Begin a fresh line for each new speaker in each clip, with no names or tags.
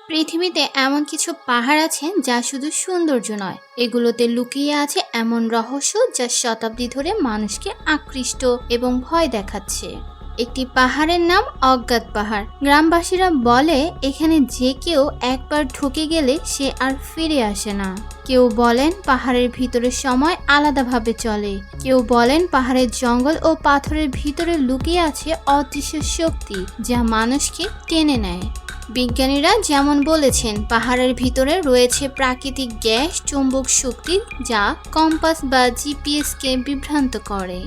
পৃথিবীতে এমন কিছু পাহাড় আছে যা শুধু সৌন্দর্য নয়, এগুলোতে লুকিয়ে আছে এমন রহস্য যা শতাব্দী ধরে মানুষকে আকৃষ্ট এবং ভয় দেখাচ্ছে। একটি পাহাড়ের নাম অজ্ঞাত পাহাড়। গ্রামবাসীরা বলে এখানে যে কেউ একবার ঢুকে গেলে সে আর ফিরে আসে না। কেউ বলেন পাহাড়ের ভিতরে সময় আলাদাভাবে চলে, কেউ বলেন পাহাড়ের জঙ্গল ও পাথরের ভিতরে লুকিয়ে আছে অদৃশ্য শক্তি যা মানুষকে টেনে নেয়। বিজ্ঞানীরা যেমন বলেছেন, পাহাড়ের ভিতরে রয়েছে প্রাকৃতিক গ্যাস চুম্বক শক্তি যা কম্পাস বা জিপিএসকে বিভ্রান্ত করে।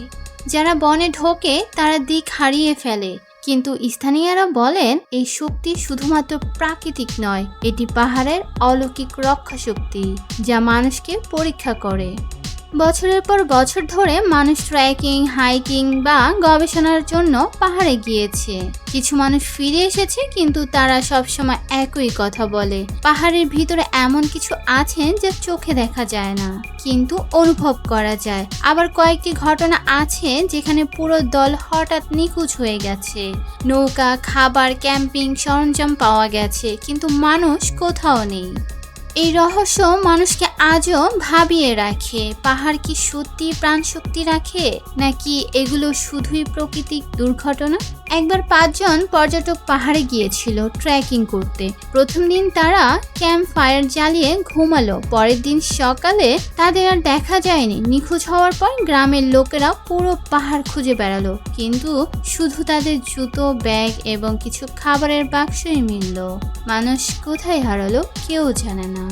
যারা বনে ঢোকে তারা দিক হারিয়ে ফেলে, কিন্তু স্থানীয়রা বলেন এই শক্তি শুধুমাত্র প্রাকৃতিক নয়, এটি পাহাড়ের অলৌকিক রক্ষা শক্তি যা মানুষকে পরীক্ষা করে। বছরের পর বছর ধরে মানুষ ট্রেকিং, হাইকিং বা গবেষণার জন্য পাহাড়ে গিয়েছে। কিছু মানুষ ফিরে এসেছে, কিন্তু তারা সবসময় একই কথা বলে, পাহাড়ের ভিতরে এমন কিছু আছে যা চোখে দেখা যায় না কিন্তু অনুভব করা যায়। আবার কয়েকটি ঘটনা আছে যেখানে পুরো দল হঠাৎ নিখোঁজ হয়ে গেছে। নৌকা, খাবার, ক্যাম্পিং সরঞ্জাম পাওয়া গেছে, কিন্তু মানুষ কোথাও নেই। এই রহস্য মানুষকে আজও ভাবিয়ে রাখে, পাহাড় কি সত্যি প্রাণশক্তি রাখে, নাকি এগুলো শুধুই প্রাকৃতিক দুর্ঘটনা? একবার 5 জন পর্যটক পাহাড়ে গিয়েছিল ট্রেকিং করতে। প্রথম দিন তারা ক্যাম্প ফায়ার জ্বালিয়ে ঘুমালো। পরের দিন সকালে তাদের আর দেখা যায়নি। নিখোঁজ হওয়ার পর গ্রামের লোকেরা পুরো পাহাড় খুঁজে বেড়ালো, কিন্তু শুধু তাদের জুতো, ব্যাগ এবং কিছু খাবারের বাক্সই মিলল। মানুষ কোথায় হারালো কেউ জানে না।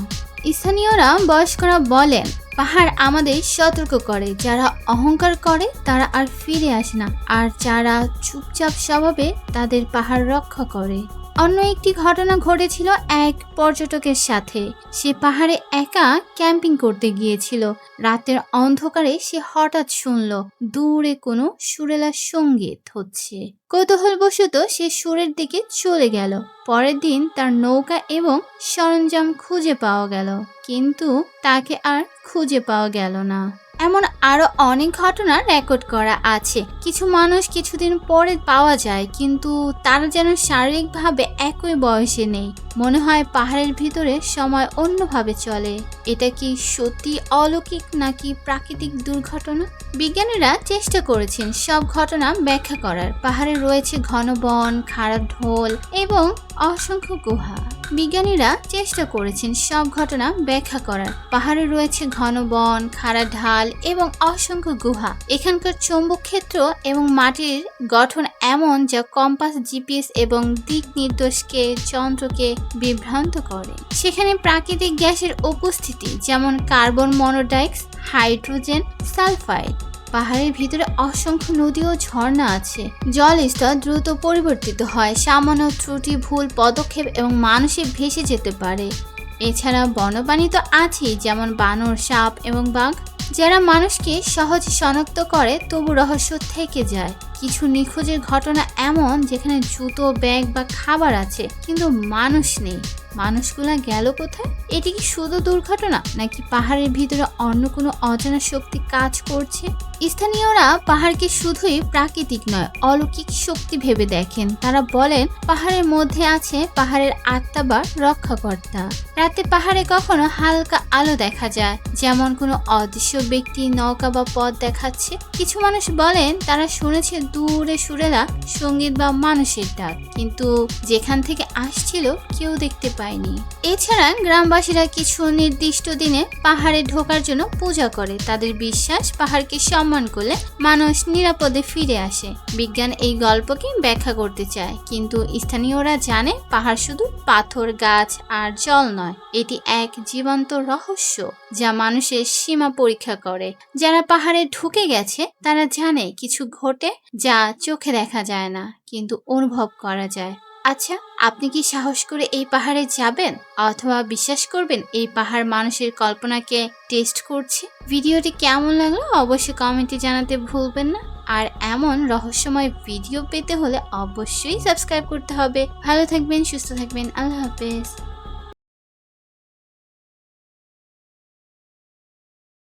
স্থানীয়রা, বয়স্করা বলেন পাহাড় আমাদের সতর্ক করে, যারা অহংকার করে তারা আর ফিরে আসে না, আর যারা চুপচাপ স্বভাবে তাদের পাহাড় রক্ষা করে। অন্য একটি ঘটনা ঘটেছিল এক পর্যটকের সাথে। সে পাহাড়ে একা ক্যাম্পিং করতে গিয়েছিল। রাতের অন্ধকারে সে হঠাৎ শুনল দূরে কোনো সুরেলা সঙ্গীত হচ্ছে। কৌতূহলবশত সে সুরের দিকে চলে গেল। পরের দিন তার নৌকা এবং সরঞ্জাম খুঁজে পাওয়া গেল, কিন্তু তাকে আর খুঁজে পাওয়া গেল না। এমন আরো অনেক ঘটনা রেকর্ড করা আছে। কিছু মানুষ কিছুদিন পরে পাওয়া যায়, কিন্তু তারা যেন শারীরিকভাবে একই বয়সে নেই। মনে হয় পাহাড়ের ভিতরে সময় অন্যভাবে চলে। এটা কি সত্যি অলৌকিক নাকি প্রাকৃতিক দুর্ঘটনা? বিজ্ঞানীরা চেষ্টা করেছেন সব ঘটনা ব্যাখ্যা করার। পাহাড়ে রয়েছে ঘন বন, খাড়া ঢোল এবং অসংখ্য গুহা। বিজ্ঞানীরা চেষ্টা করেছেন সব ঘটনা ব্যাখ্যা করার। পাহাড়ে রয়েছে ঘন বন, খাড়া ঢাল এবং অসংখ্য গুহা। এখানকার চৌম্বক ক্ষেত্র এবং মাটির গঠন এমন যা কম্পাস, জিপিএস এবং দিক নির্দেশকে যন্ত্রকে বিভ্রান্ত করে। সেখানে প্রাকৃতিক গ্যাসের উপস্থিতি, যেমন কার্বন মনোক্সাইড, হাইড্রোজেন, সালফাইড। পাহাড়ের ভিতরে অসংখ্য নদী ও ঝর্ণা আছে। জল স্তর দ্রুত পরিবর্তিত হয়, সামান্য ত্রুটি, ভুল পদক্ষেপ এবং মানুষে ভেসে যেতে পারে। এছাড়া বন্যপ্রাণী তো আছেই, যেমন বানর, সাপ এবং বাঘ, যারা মানুষকে সহজে শনাক্ত করে, তবু রহস্য থেকে যায়। কিছু নিখোঁজের ঘটনা এমন যেখানে জুতো, ব্যাগ বা খাবার আছে, কিন্তু মানুষ নেই। মানুষগুলা গেল কোথায়? এটি কি শুধু দুর্ঘটনা, নাকি পাহাড়ের ভিতরে অন্য কোনো অজানা শক্তি কাজ করছে? স্থানীয়রা পাহাড়কে শুধুই প্রাকৃতিক নয়, অলৌকিক শক্তি ভেবে দেখেন। তারা বলেন পাহাড়ের মধ্যে আছে পাহাড়ের আত্মা বা রক্ষাকর্তা। রাতে পাহাড়ে কখনো হালকা আলো দেখা যায়, যেমন কোনো অদৃশ্য ব্যক্তি নৌকা বা পথ দেখাচ্ছে। কিছু মানুষ বলেন তারা শুনেছে দূরে সুরেলা সঙ্গীত বা মানুষের ডাক, কিন্তু যেখান থেকে আসছিল কেউ দেখতে পায়নি। এছাড়া গ্রামবাসীরা কিছু নির্দিষ্ট দিনে পাহাড়ে ঢোকার জন্য পূজা করে। তাদের বিশ্বাস পাহাড়কে সম্মান করলে মানুষ নিরাপদে ফিরে আসে। বিজ্ঞান এই গল্পকে ব্যাখ্যা করতে চায়, কিন্তু স্থানীয়রা জানে পাহাড় শুধু পাথর, গাছ আর জল নয়, এটি এক জীবন্ত রহস্য যা মানুষের সীমা পরীক্ষা করে। যারা পাহাড়ে ঢুকে গেছে তারা জানে কিছু ঘটে যা চোখে দেখা যায় না, কিন্তু অনুভব করা যায়। আচ্ছা, আপনি কি সাহস করে এই পাহাড়ে যাবেন, অথবা বিশ্বাস করবেন এই পাহাড় মানুষের কল্পনাকে টেস্ট করছে? ভিডিওটি কেমন লাগলো অবশ্যই কমেন্টে জানাতে ভুলবেন না। আর এমন রহস্যময় ভিডিও পেতে হলে অবশ্যই সাবস্ক্রাইব করতে হবে। ভালো থাকবেন, সুস্থ থাকবেন। আল্লাহ হাফেজ।